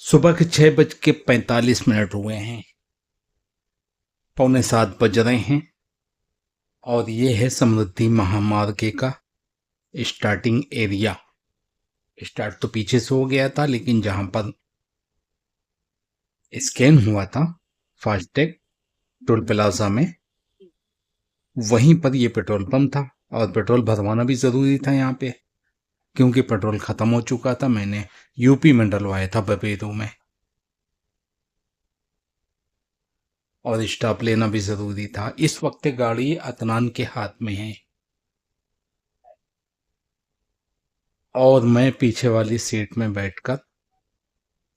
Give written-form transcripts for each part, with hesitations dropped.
सुबह के 6:45 हुए हैं। 6:45 बज रहे हैं और ये है समृद्धि महामार्ग का स्टार्टिंग एरिया। स्टार्ट तो पीछे से हो गया था, लेकिन जहां पर स्कैन हुआ था फास्टैग टोल प्लाजा में, वहीं पर ये पेट्रोल पंप था और पेट्रोल भरवाना भी जरूरी था यहाँ पे, क्योंकि पेट्रोल खत्म हो चुका था। मैंने यूपी में डलवाया था, बबेरू में, और स्टॉप लेना भी जरूरी था। इस वक्त गाड़ी अदनान के हाथ में है और मैं पीछे वाली सीट में बैठकर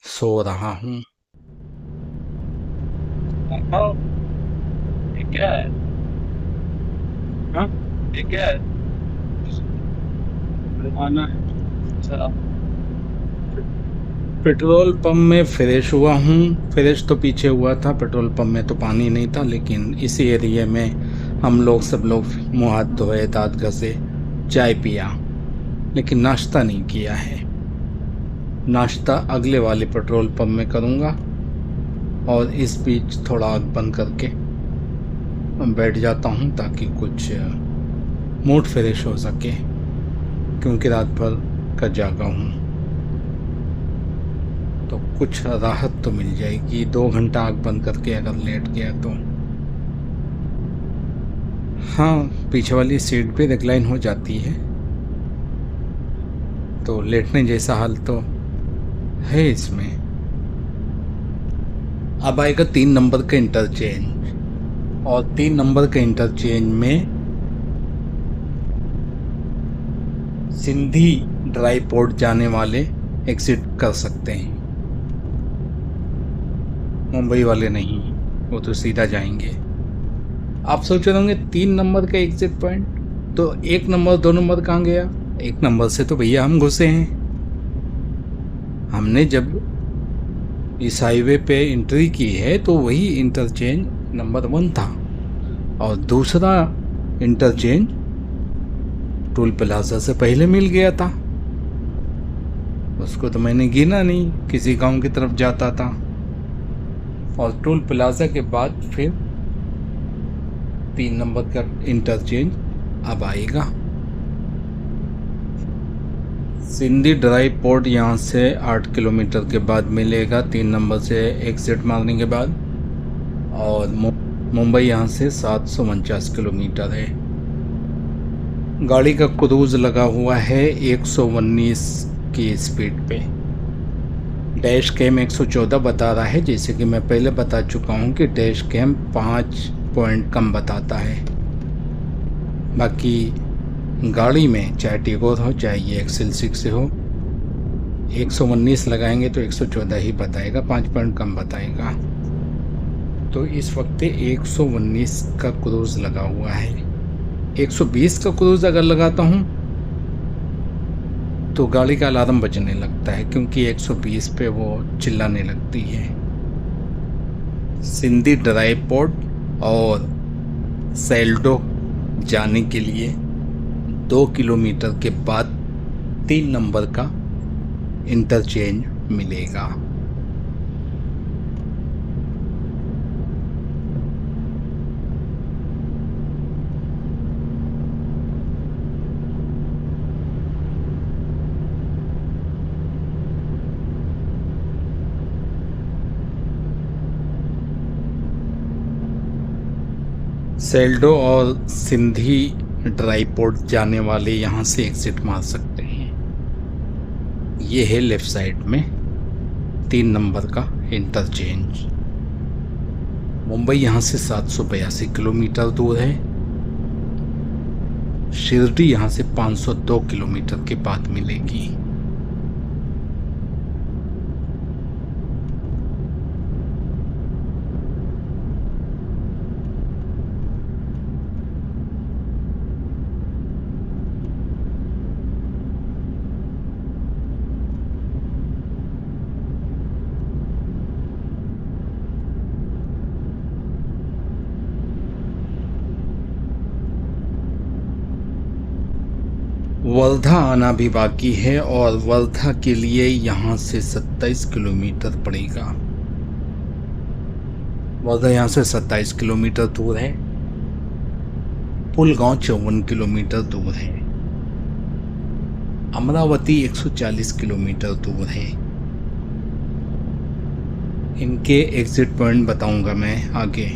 सो रहा हूँ। ये क्या है? हाँ, ये क्या है? आना है। अच्छा। पेट्रोल पंप में फ्रेश हुआ हूँ। फ्रेश तो पीछे हुआ था, पेट्रोल पंप में तो पानी नहीं था, लेकिन इसी एरिया में हम लोग सब लोग मुँह हाथ धोए, दांत घसे, चाय पिया, लेकिन नाश्ता नहीं किया है। नाश्ता अगले वाले पेट्रोल पंप में करूँगा और इस बीच थोड़ा आग बंद करके बैठ जाता हूँ ताकि कुछ मूड फ्रेश हो सके, क्योंकि रात भर का जागा हूँ, तो कुछ राहत तो मिल जाएगी। 2 घंटा आग बंद करके अगर लेट गया तो। हाँ, पीछे वाली सीट पे रिक्लाइन हो जाती है, तो लेटने जैसा हाल तो है इसमें। अब आएगा 3 नंबर का इंटरचेंज, और 3 नंबर के इंटरचेंज में सिंधी ड्राई पोर्ट जाने वाले एग्जिट कर सकते हैं, मुंबई वाले नहीं, वो तो सीधा जाएंगे। आप सोच रहे होंगे 3 नंबर का एग्जिट पॉइंट, तो 1 नंबर 2 नंबर कहाँ गया? 1 नंबर से तो भैया हम घुसे हैं। हमने जब इस हाईवे पे एंट्री की है तो वही इंटरचेंज नंबर 1 था, और दूसरा इंटरचेंज टोल प्लाजा से पहले मिल गया था। उसको तो मैंने गिना नहीं, किसी गांव की तरफ जाता था। और टोल प्लाजा के बाद फिर 3 नंबर का इंटरचेंज अब आएगा। सिंधी ड्राई पोर्ट यहाँ से 8 किलोमीटर के बाद मिलेगा, 3 नंबर से एग्जिट मारने के बाद। और मुंबई यहाँ से 749 किलोमीटर है। गाड़ी का क्रूज लगा हुआ है 119 की स्पीड पे। डैश कैम 114 बता रहा है, जैसे कि मैं पहले बता चुका हूँ कि डैश कैम 5 पॉइंट कम बताता है। बाकी गाड़ी में चाहे टिगोर हो, चाहे ये एक्सेल 6 से हो, 119 लगाएंगे तो 114 ही बताएगा, 5 पॉइंट कम बताएगा। तो इस वक्त 119 का क्रूज लगा हुआ है। 120 का क्रूज अगर लगाता हूँ तो गाड़ी का अलार्म बजने लगता है, क्योंकि 120 पे वो चिल्लाने लगती है। सिंधी ड्राई पोर्ट और सेल्डो जाने के लिए 2 किलोमीटर के बाद 3 नंबर का इंटरचेंज मिलेगा। सेल्डो और सिंधी ड्राई पोर्ट जाने वाले यहाँ से एग्जिट मार सकते हैं। ये है लेफ्ट साइड में 3 नंबर का इंटरचेंज। मुंबई यहाँ से 782 किलोमीटर दूर है। शिरडी यहाँ से 502 किलोमीटर के बाद मिलेगी। वर्धा आना भी बाकी है और वर्धा के लिए यहाँ से 27 किलोमीटर पड़ेगा। वर्धा यहाँ से 27 किलोमीटर दूर है। पुलगांव 54 किलोमीटर दूर है। अमरावती 140 किलोमीटर दूर है। इनके एग्जिट पॉइंट बताऊंगा मैं आगे।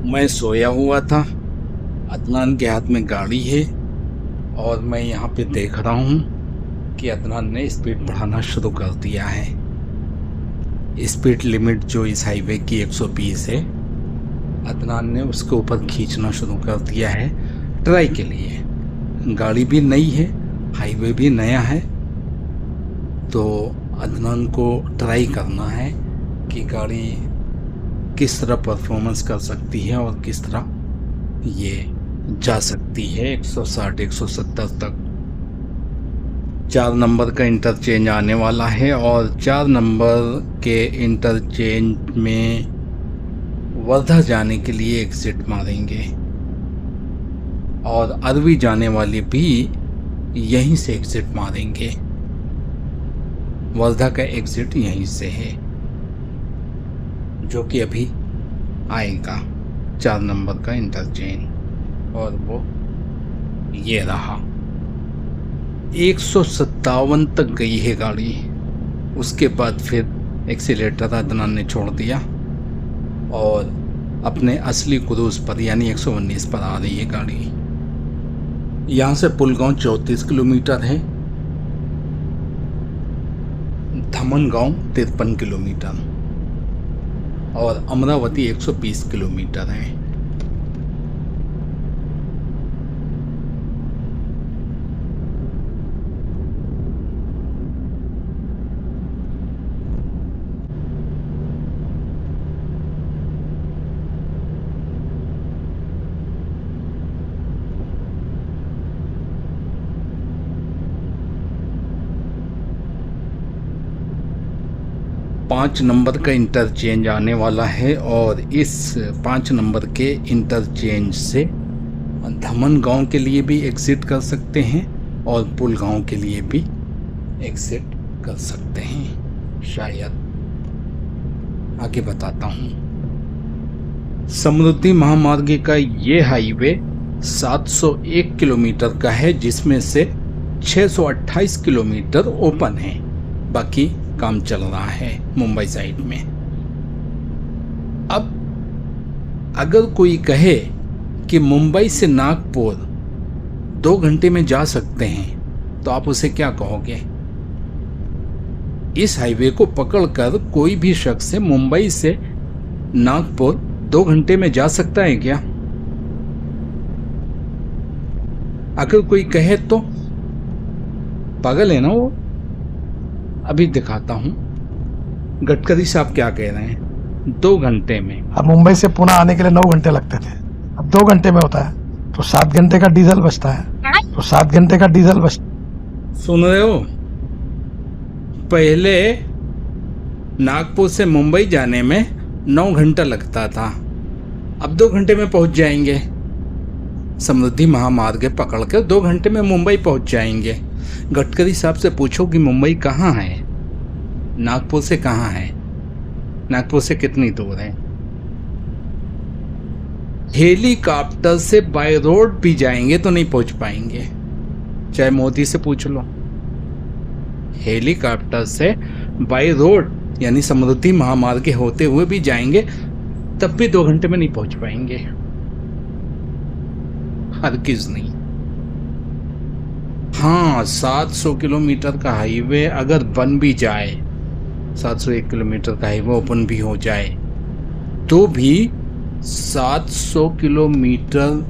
मैं सोया हुआ था, अदनान के हाथ में गाड़ी है और मैं यहाँ पे देख रहा हूँ कि अदनान ने स्पीड बढ़ाना शुरू कर दिया है। स्पीड लिमिट जो इस हाईवे की 120 है, अदनान ने उसके ऊपर खींचना शुरू कर दिया है ट्राई के लिए। गाड़ी भी नई है, हाईवे भी नया है, तो अदनान को ट्राई करना है कि गाड़ी किस तरह परफॉर्मेंस कर सकती है और किस तरह ये जा सकती है 160-170 तक। 4 नंबर का इंटरचेंज आने वाला है और 4 नंबर के इंटरचेंज में वर्धा जाने के लिए एग्जिट मारेंगे और अरवी जाने वाले भी यहीं से एग्जिट मारेंगे। वर्धा का एग्जिट यहीं से है जो कि अभी आएगा 4 नंबर का इंटरचेंज, और वो ये रहा। 157 तक गई है गाड़ी, उसके बाद फिर एक्सीलेटर अदनान ने छोड़ दिया और अपने असली क्रूज पर यानी 119 पर आ रही है गाड़ी। यहाँ से पुलगांव 34 किलोमीटर है, धमनगांव 53 किलोमीटर और अमरावती 120 किलोमीटर है। पाँच नंबर का इंटरचेंज आने वाला है और इस 5 नंबर के इंटरचेंज से धमनगांव के लिए भी एग्जिट कर सकते हैं और पुलगांव के लिए भी एग्जिट कर सकते हैं शायद। आगे बताता हूँ। समृद्धि महामार्ग का ये हाईवे 701 किलोमीटर का है, जिसमें से 628 किलोमीटर ओपन है, बाकी काम चल रहा है मुंबई साइड में। अब अगर कोई कहे कि मुंबई से नागपुर 2 घंटे में जा सकते हैं तो आप उसे क्या कहोगे? इस हाईवे को पकड़कर कोई भी शख्स मुंबई से नागपुर 2 घंटे में जा सकता है क्या? अगर कोई कहे तो पागल है ना वो। अभी दिखाता हूँ गडकरी साहब क्या कह रहे हैं। 2 घंटे में, अब मुंबई से पुणे आने के लिए 9 घंटे लगते थे, अब 2 घंटे में होता है, तो 7 घंटे का डीजल बचता है, तो 7 घंटे का डीजल बचता। सुन रहे हो? पहले नागपुर से मुंबई जाने में 9 घंटा लगता था, अब 2 घंटे में पहुंच जाएंगे। समृद्धि महामार्ग पकड़कर 2 घंटे में मुंबई पहुंच जाएंगे। गडकरी साहब से पूछो कि मुंबई कहाँ है, नागपुर से कहाँ है, नागपुर से कितनी दूर है। हेलीकॉप्टर से बाय रोड भी जाएंगे तो नहीं पहुंच पाएंगे, चाहे मोदी से पूछ लो। हेलीकॉप्टर से बाय रोड यानी समृद्धि महामार्ग के होते हुए भी जाएंगे तब भी 2 घंटे में नहीं पहुंच पाएंगे, हरगिज नहीं। हाँ, 700 किलोमीटर का हाईवे अगर बन भी जाए, 701 किलोमीटर का हाईवे ओपन भी हो जाए, तो भी 700 किलोमीटर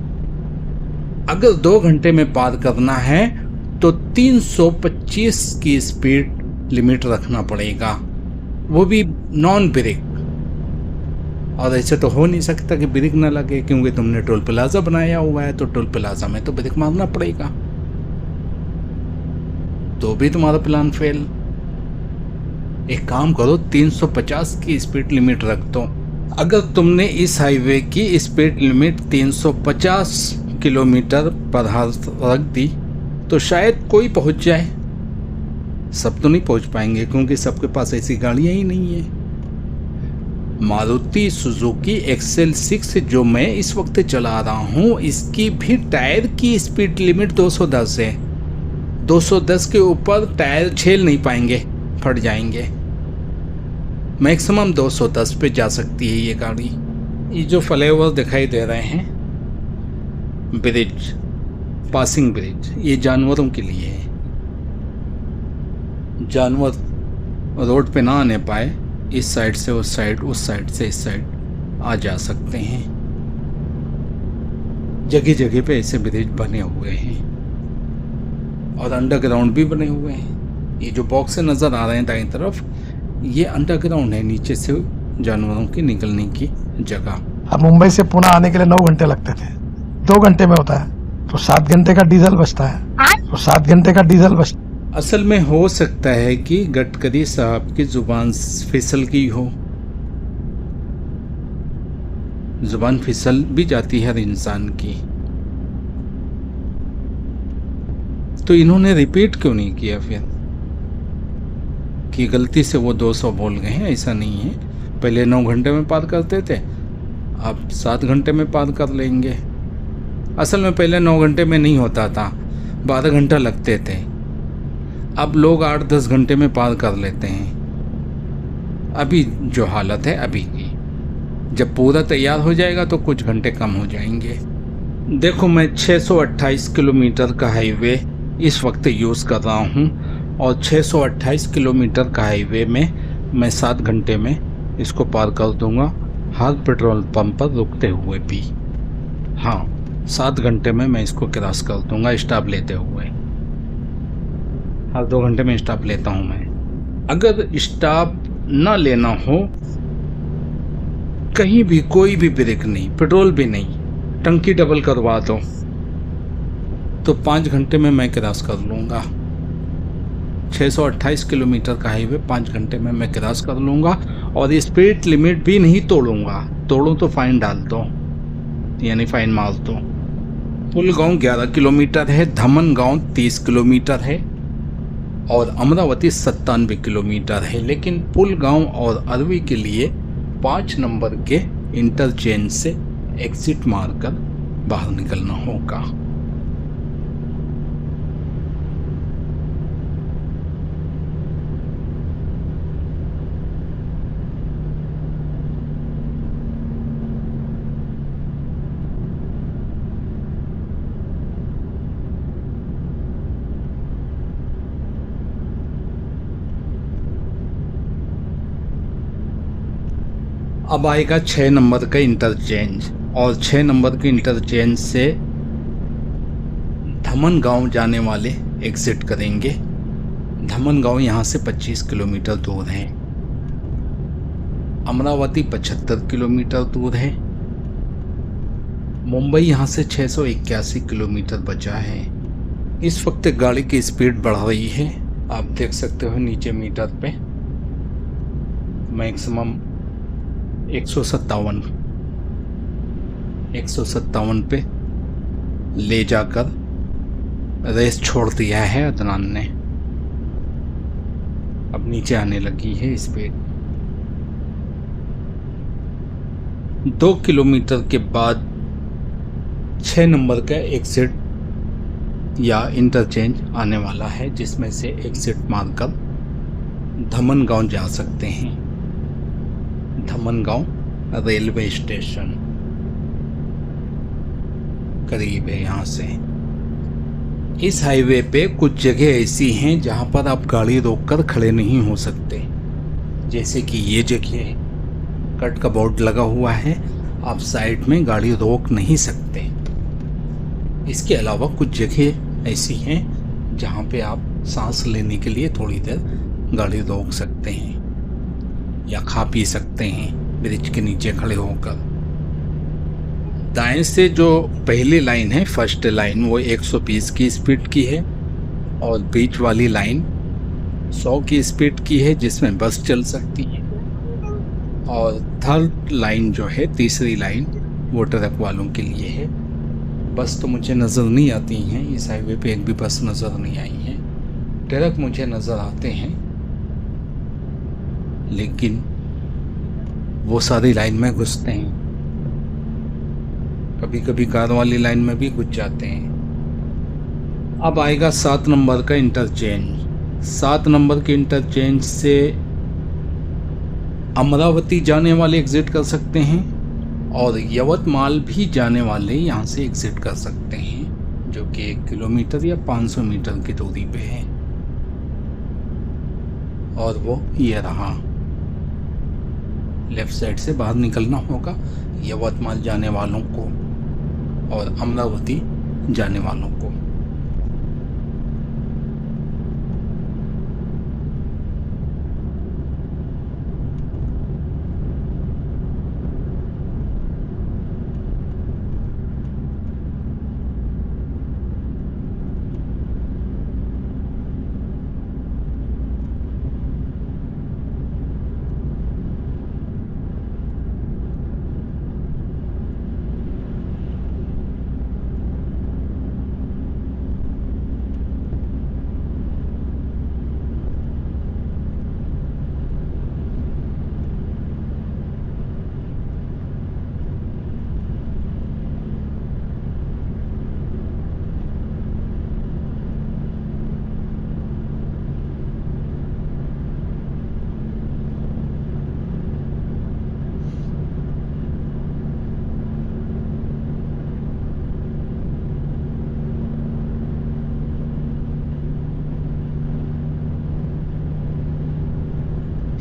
अगर 2 घंटे में पार करना है तो 325 की स्पीड लिमिट रखना पड़ेगा, वो भी नॉन ब्रेक। और ऐसे तो हो नहीं सकता कि ब्रेक ना लगे, क्योंकि तुमने टोल प्लाजा बनाया हुआ है, तो टोल प्लाजा में तो ब्रेक मारना पड़ेगा, तो भी तुम्हारा प्लान फेल। एक काम करो, 350 की स्पीड लिमिट रख दो। अगर तुमने इस हाईवे की स्पीड लिमिट 350 किलोमीटर पर रख दी तो शायद कोई पहुंच जाए। सब तो नहीं पहुंच पाएंगे, क्योंकि सबके पास ऐसी गाड़ियां ही नहीं है। मारुति सुजुकी एक्सेल 6 जो मैं इस वक्त चला रहा हूं, इसकी भी टायर की स्पीड लिमिट 210 है। 210 के ऊपर टायर झेल नहीं पाएंगे, फट जाएंगे। मैक्सिमम 210 पे जा सकती है ये गाड़ी। ये जो फ्लाईओवर दिखाई दे रहे हैं, ब्रिज, पासिंग ब्रिज, ये जानवरों के लिए है। जानवर रोड पे ना आने पाए, इस साइड से उस साइड, उस साइड से इस साइड आ जा सकते हैं। जगह जगह पे ऐसे ब्रिज बने हुए हैं और अंडरग्राउंड भी बने हुए हैं। ये जो बॉक्स से नज़र आ रहे हैं दाईं तरफ, ये अंडरग्राउंड है, नीचे से जानवरों की निकलने की जगह। अब मुंबई से पुणे आने के लिए 9 घंटे लगते थे, 2 घंटे में होता है, तो 7 घंटे का डीजल बचता है, तो 7 घंटे का डीजल बचता है। असल में हो सकता है कि गडकरी साहब की जुबान फिसल गई हो, जुबान फिसल भी जाती है हर इंसान की, तो इन्होंने रिपीट क्यों नहीं किया फिर कि गलती से वो 200 बोल गए हैं। ऐसा नहीं है, पहले 9 घंटे में पार करते थे, अब 7 घंटे में पार कर लेंगे। असल में पहले 9 घंटे में नहीं होता था, 12 घंटा लगते थे। अब लोग 8-10 घंटे में पार कर लेते हैं। अभी जो हालत है अभी की, जब पूरा तैयार हो जाएगा तो कुछ घंटे कम हो जाएंगे। देखो, मैं 628 किलोमीटर का हाईवे इस वक्त यूज़ कर रहा हूँ, और 628 किलोमीटर का हाईवे में मैं 7 घंटे में इसको पार कर दूँगा, हर पेट्रोल पंप पर रुकते हुए भी। हाँ, 7 घंटे में मैं इसको क्रॉस कर दूँगा स्टॉप लेते हुए। हर 2 घंटे में स्टॉप लेता हूँ मैं। अगर स्टॉप ना लेना हो, कहीं भी कोई भी ब्रेक नहीं, पेट्रोल भी नहीं, टंकी डबल करवा दो, तो 5 घंटे में मैं क्रॉस कर लूँगा। 628 किलोमीटर का हाईवे 5 घंटे में मैं क्रॉस कर लूँगा, और स्पीड लिमिट भी नहीं तोड़ूँगा। तोड़ूँ तो फाइन डाल दो, यानी फाइन मार दो। पुलगांव 11 किलोमीटर है, धमनगांव 30 किलोमीटर है, और अमरावती 97 किलोमीटर है। लेकिन पुलगांव और अरवी के लिए 5 नंबर के इंटरचेंज से एग्जिट मारकर बाहर निकलना होगा। अब आएगा 6 नंबर का इंटरचेंज, और 6 नंबर के इंटरचेंज से धमनगांव जाने वाले एग्जिट करेंगे। धमनगांव यहाँ से 25 किलोमीटर दूर है, अमरावती 75 किलोमीटर दूर है, मुंबई यहाँ से 681 किलोमीटर बचा है। इस वक्त गाड़ी की स्पीड बढ़ रही है, आप देख सकते हो नीचे मीटर पे मैक्सिमम 157 पे ले जाकर रेस छोड़ दिया है अदनान ने। अब नीचे आने लगी है स्पीड। 2 किलोमीटर के बाद 6 नंबर का एग्जिट या इंटरचेंज आने वाला है, जिसमें से एग्जिट मारकर धमनगांव जा सकते हैं। धमनगांव रेलवे स्टेशन करीब है यहाँ से। इस हाईवे पे कुछ जगह ऐसी हैं जहाँ पर आप गाड़ी रोककर खड़े नहीं हो सकते, जैसे कि ये जगह कट का बोर्ड लगा हुआ है, आप साइड में गाड़ी रोक नहीं सकते। इसके अलावा कुछ जगह ऐसी हैं जहाँ पे आप सांस लेने के लिए थोड़ी देर गाड़ी रोक सकते हैं या खा पी सकते हैं ब्रिज के नीचे खड़े होकर। दाएं से जो पहली लाइन है, फर्स्ट लाइन, वो 120 की स्पीड की है और बीच वाली लाइन 100 की स्पीड की है, जिसमें बस चल सकती है। और थर्ड लाइन जो है, तीसरी लाइन, वो ट्रक वालों के लिए है। बस तो मुझे नज़र नहीं आती हैं, इस हाईवे पे एक भी बस नज़र नहीं आई है। ट्रक मुझे नज़र आते हैं, लेकिन वो सारी लाइन में घुसते हैं। कभी कभी कार वाली लाइन में भी घुस जाते हैं। अब आएगा 7 नंबर का इंटरचेंज। 7 नंबर के इंटरचेंज से अमरावती जाने वाले एग्जिट कर सकते हैं और यवतमाल भी जाने वाले यहाँ से एग्जिट कर सकते हैं, जो कि 1 किलोमीटर या 500 मीटर की दूरी पे है। और वो ये रहा, लेफ्ट साइड से बाहर निकलना होगा यवतमाल जाने वालों को और अमरावती जाने वालों को।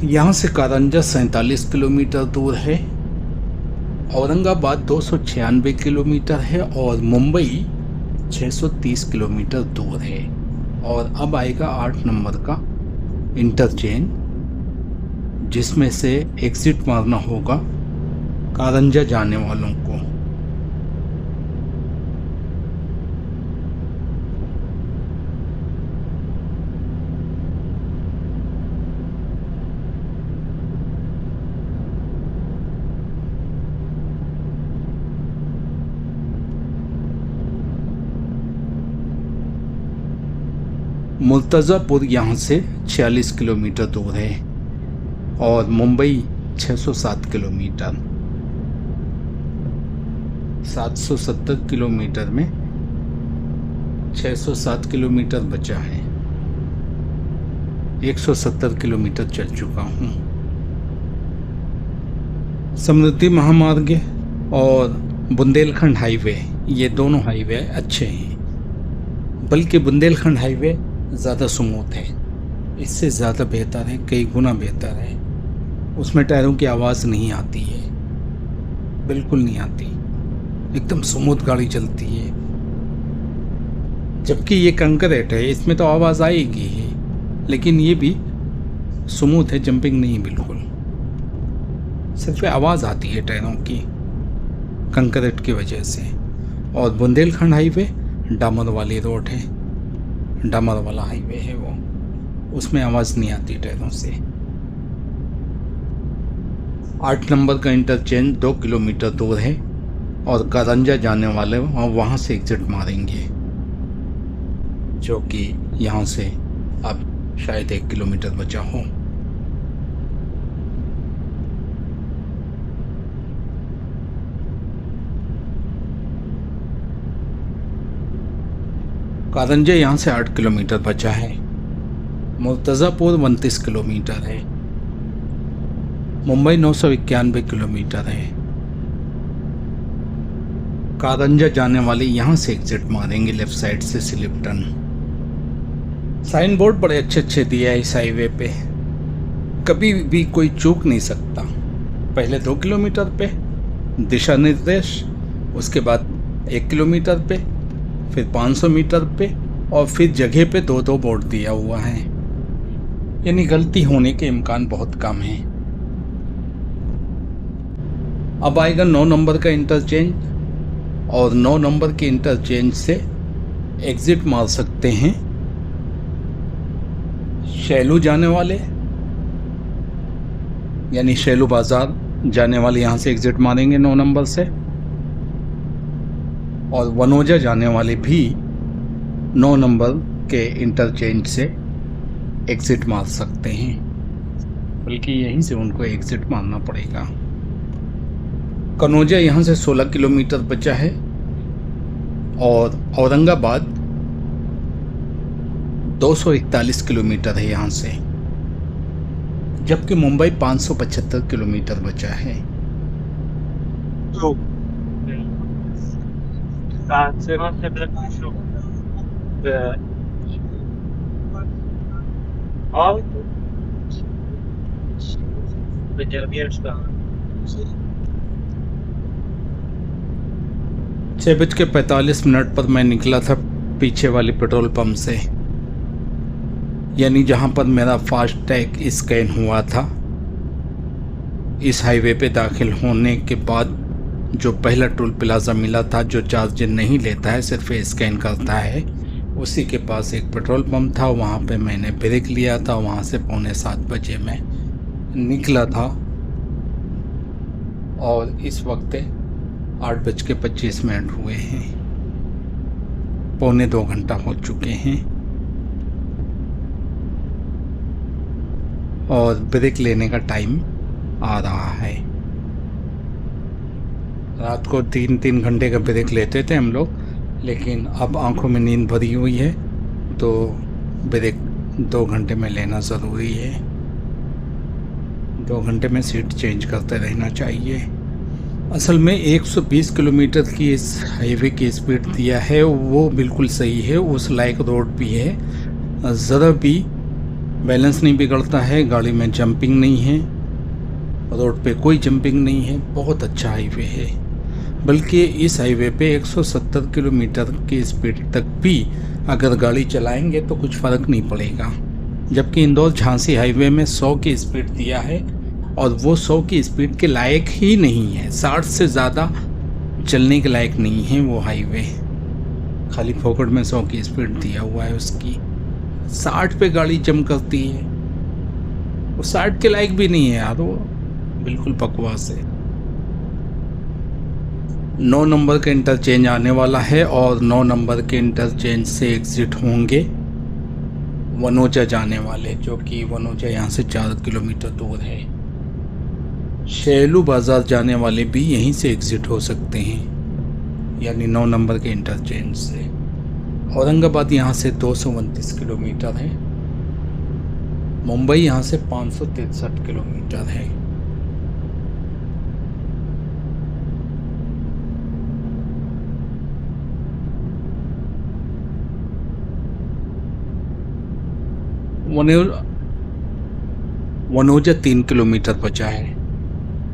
यहाँ से कारंजा 47 किलोमीटर दूर है, औरंगाबाद 296 किलोमीटर है और मुंबई 630 किलोमीटर दूर है। और अब आएगा 8 नंबर का इंटरचेंज, जिसमें से एग्जिट मारना होगा कारंजा जाने वालों को। मुर्तज़ापुर यहाँ से 46 किलोमीटर दूर है और मुंबई 607 किलोमीटर। 770 किलोमीटर में 607 किलोमीटर बचा है। 170 किलोमीटर चल चुका हूँ। समृद्धि महामार्ग और बुंदेलखंड हाईवे, ये दोनों हाईवे अच्छे हैं, बल्कि बुंदेलखंड हाईवे ज़्यादा स्मूथ है, इससे ज़्यादा बेहतर है, कई गुना बेहतर है। उसमें टायरों की आवाज़ नहीं आती है, बिल्कुल नहीं आती, एकदम स्मूथ गाड़ी चलती है। जबकि ये कंक्रीट है, इसमें तो आवाज़ आएगी ही, लेकिन ये भी स्मूथ है, जंपिंग नहीं बिल्कुल, सिर्फ आवाज़ आती है टायरों की कंक्रीट की वजह से। और बुंदेलखंड हाईवे डामर वाली रोड है, डामर वाला हाईवे है वो, उसमें आवाज़ नहीं आती टायरों से। 8 नंबर का इंटरचेंज 2 किलोमीटर दूर है और कारंजा जाने वाले वहाँ से एग्जिट मारेंगे, जो कि यहाँ से अब शायद 1 किलोमीटर बचा हो। कारंजा यहाँ से 8 किलोमीटर बचा है। मुर्तज़ापुर 29 किलोमीटर है। मुंबई 991 किलोमीटर है। कारंजा जाने वाले यहाँ से एग्जिट मारेंगे लेफ्ट साइड से सिलिप्टन। साइन बोर्ड बड़े अच्छे दिया है इस हाईवे पे, कभी भी कोई चूक नहीं सकता। पहले 2 किलोमीटर पे दिशा निर्देश, उसके बाद 1 किलोमीटर पे, फिर 500 मीटर पे, और फिर जगह पे 2-2 बोर्ड दिया हुआ है, यानी गलती होने के इम्कान बहुत कम है। अब आएगा 9 नंबर का इंटरचेंज, और 9 नंबर के इंटरचेंज से एग्जिट मार सकते हैं शैलू जाने वाले, यानी शैलू बाजार जाने वाले यहाँ से एग्जिट मारेंगे 9 नंबर से, और वनोजा जाने वाले भी 9 नंबर के इंटरचेंज से एग्जिट मार सकते हैं, बल्कि यहीं से उनको एग्जिट मारना पड़ेगा। कनौजा यहाँ से 16 किलोमीटर बचा है, और औरंगाबाद 241 किलोमीटर है यहाँ से, जबकि मुंबई 575 किलोमीटर बचा है। छः बज के 45 मिनट पर मैं निकला था पीछे वाले पेट्रोल पंप से, यानी जहाँ पर मेरा फास्ट टैग स्कैन हुआ था। इस हाईवे पे दाखिल होने के बाद जो पहला टोल प्लाजा मिला था, जो चार्ज नहीं लेता है, सिर्फ स्कैन करता है, उसी के पास एक पेट्रोल पंप था। वहाँ पे मैंने ब्रेक लिया था। वहाँ से 6:45 बजे मैं निकला था, और इस वक्त 8:25 हुए हैं। 2.25 घंटा हो चुके हैं, और ब्रेक लेने का टाइम आ रहा है। रात को 3-3 घंटे का ब्रेक लेते थे हम लोग, लेकिन अब आंखों में नींद भरी हुई है, तो ब्रेक 2 घंटे में लेना ज़रूरी है। 2 घंटे में सीट चेंज करते रहना चाहिए। असल में 120 किलोमीटर की इस हाईवे की स्पीड दिया है, वो बिल्कुल सही है। उस लायक रोड भी है, ज़रा भी बैलेंस नहीं बिगड़ता है, गाड़ी में जंपिंग नहीं है, रोड पे कोई जंपिंग नहीं है। बहुत अच्छा हाईवे है। बल्कि इस हाईवे पे 170 किलोमीटर की स्पीड तक भी अगर गाड़ी चलाएंगे तो कुछ फ़र्क नहीं पड़ेगा, जबकि इंदौर झांसी हाईवे में 100 की स्पीड दिया है, और वो 100 की स्पीड के लायक ही नहीं है। 60 से ज़्यादा चलने के लायक नहीं है वो हाईवे, खाली फोकट में 100 की स्पीड दिया हुआ है उसकी। 60 पे गाड़ी जम करती है, वो 60 के लायक भी नहीं है यार, वो बिल्कुल बकवास है। 9 नंबर का इंटरचेंज आने वाला है, और 9 नंबर के इंटरचेंज से एग्जिट होंगे वनोजा जाने वाले, जो कि वनोजा यहाँ से 4 किलोमीटर दूर है। शैलू बाजार जाने वाले भी यहीं से एग्जिट हो सकते हैं, यानी 9 नंबर के इंटरचेंज से। औरंगाबाद यहाँ से 229 किलोमीटर है। मुंबई यहाँ से 563 किलोमीटर है। वनोजा 3 किलोमीटर बचा है।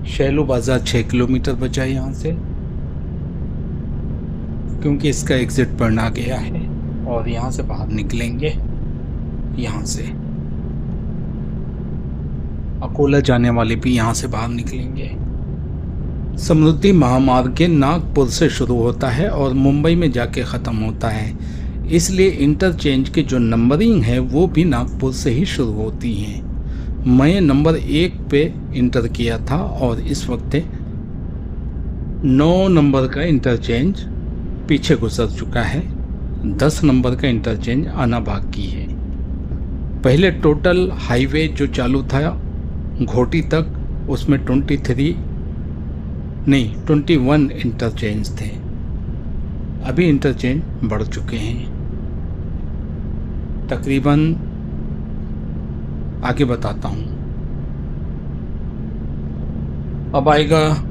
शैलू बाजार 6 किलोमीटर बचा है यहाँ से, क्योंकि इसका एग्जिट पॉइंट आ गया है, और यहाँ से बाहर निकलेंगे। यहाँ से अकोला जाने वाले भी यहाँ से बाहर निकलेंगे। समृद्धि महामार्ग के नागपुर से शुरू होता है और मुंबई में जाके ख़त्म होता है, इसलिए इंटरचेंज की जो नंबरिंग है वो भी नागपुर से ही शुरू होती है। मैं नंबर 1 पे इंटर किया था, और इस वक्त 9 नंबर का इंटरचेंज पीछे गुजर चुका है, 10 नंबर का इंटरचेंज आना बाकी है। पहले टोटल हाईवे जो चालू था घोटी तक, उसमें 21 इंटरचेंज थे। अभी इंटरचेंज बढ़ चुके हैं तकरीबन, आगे बताता हूँ। अब आएगा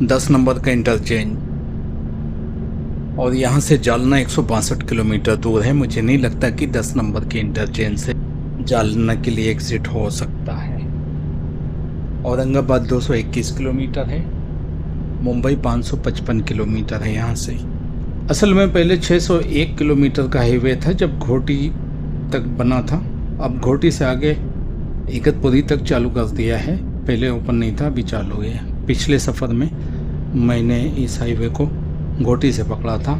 10 नंबर का इंटरचेंज, और यहाँ से जालना 162 किलोमीटर दूर है। मुझे नहीं लगता कि 10 नंबर के इंटरचेंज से जालना के लिए एग्जिट हो सकता है। औरंगाबाद 221 किलोमीटर है, मुंबई 555 किलोमीटर है यहाँ से। असल में पहले 601 किलोमीटर का हाईवे था जब घोटी तक बना था। अब घोटी से आगे इगतपुरी तक चालू कर दिया है, पहले ओपन नहीं था, अभी चालू है। पिछले सफ़र में मैंने इस हाईवे को घोटी से पकड़ा था।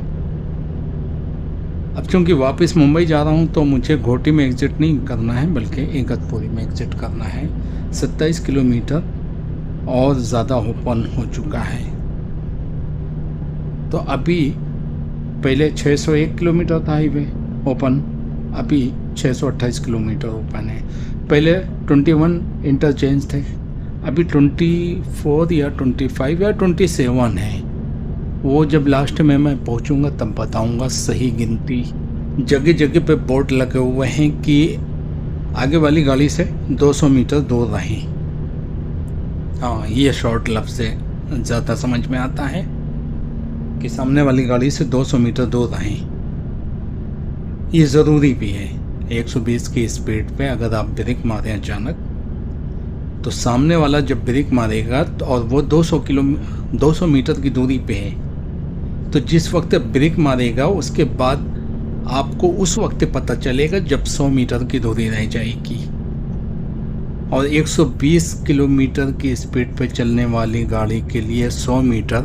अब चूँकि वापस मुंबई जा रहा हूँ तो मुझे घोटी में एग्जिट नहीं करना है, बल्कि इगतपुरी में एग्जिट करना है। 27 किलोमीटर और ज़्यादा ओपन हो चुका है। तो अभी पहले 601 किलोमीटर था हाईवे ओपन, अभी 628 किलोमीटर ओपन है। पहले 21 इंटरचेंज थे, अभी 24 या 25 या 27 है। वो जब लास्ट में मैं पहुंचूंगा तब बताऊंगा सही गिनती। जगह जगह पे बोर्ड लगे हुए हैं कि आगे वाली गाड़ी से 200 मीटर दूर रहें। हाँ, ये शॉर्ट लफ्ज़ से ज़्यादा समझ में आता है कि सामने वाली गाड़ी से 200 मीटर दूर रहें। ये ज़रूरी भी है। 120 की स्पीड पे अगर आप ब्रेक मारें अचानक, तो सामने वाला जब ब्रेक मारेगा और वो 200 मीटर की दूरी पे है, तो जिस वक्त ब्रेक मारेगा उसके बाद आपको उस वक्त पता चलेगा जब 100 मीटर की दूरी रह जाएगी। और 120 किलोमीटर की स्पीड पे चलने वाली गाड़ी के लिए 100 मीटर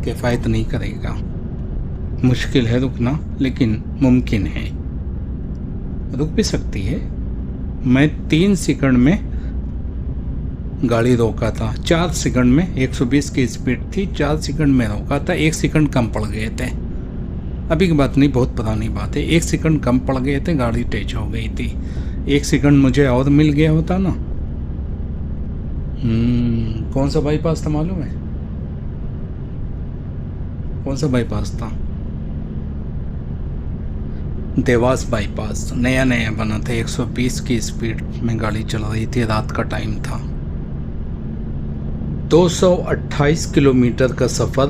किफ़ायत नहीं करेगा। मुश्किल है रुकना, लेकिन मुमकिन है, रुक भी सकती है। मैं 3 सेकंड में गाड़ी रोका था, 4 सेकंड में 120 की स्पीड थी, 4 सेकंड में रोका था, 1 सेकंड कम पड़ गए थे। अभी की बात नहीं, बहुत पुरानी बात है। 1 सेकंड कम पड़ गए थे, गाड़ी तेज हो गई थी। 1 सेकंड मुझे और मिल गया होता ना। कौन सा बाईपास था मालूम है? कौन सा बाईपास था? देवास बाईपास, नया नया बना था। 120 की स्पीड में गाड़ी चल रही थी, रात का टाइम था। 228 किलोमीटर का सफ़र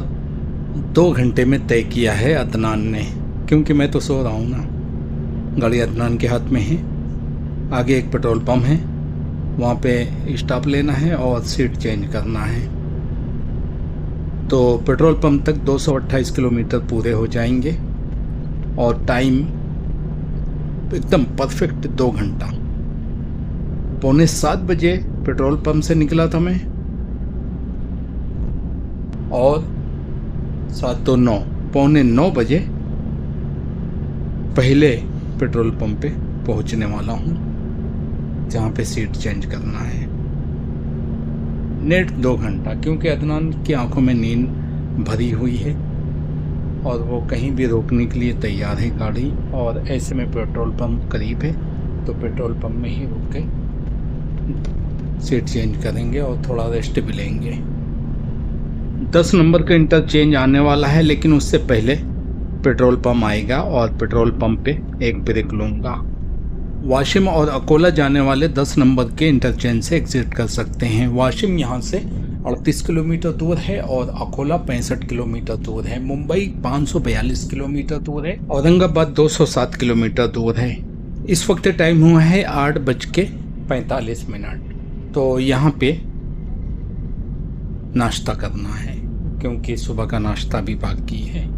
2 घंटे में तय किया है अदनान ने, क्योंकि मैं तो सो रहा हूँ ना। गाड़ी अदनान के हाथ में है। आगे एक पेट्रोल पंप है, वहाँ पे स्टॉप लेना है और सीट चेंज करना है। तो पेट्रोल पंप तक 228 किलोमीटर पूरे हो जाएंगे और टाइम एकदम परफेक्ट 2 घंटा। 6:45 बजे पेट्रोल पंप से निकला था मैं, और 7:09 9:45 बजे पहले पेट्रोल पंप पे पहुंचने वाला हूं, जहां पे सीट चेंज करना है। नेट 2 घंटा, क्योंकि अदनान की आंखों में नींद भरी हुई है और वो कहीं भी रोकने के लिए तैयार है गाड़ी। और ऐसे में पेट्रोल पंप करीब है, तो पेट्रोल पंप में ही रुक के सीट चेंज करेंगे और थोड़ा रेस्ट भी लेंगे। 10 नंबर का इंटरचेंज आने वाला है, लेकिन उससे पहले पेट्रोल पंप आएगा और पेट्रोल पंप पे एक ब्रेक लूँगा। वाशिम और अकोला जाने वाले 10 नंबर के इंटरचेंज से एग्जिट कर सकते हैं। वाशिम यहाँ से 38 किलोमीटर दूर है और अकोला 65 किलोमीटर दूर है। मुंबई 542 किलोमीटर दूर है। औरंगाबाद 207 किलोमीटर दूर है। इस वक्त टाइम हुआ है 8:45। तो यहाँ पे नाश्ता करना है, क्योंकि सुबह का नाश्ता भी बाकी है।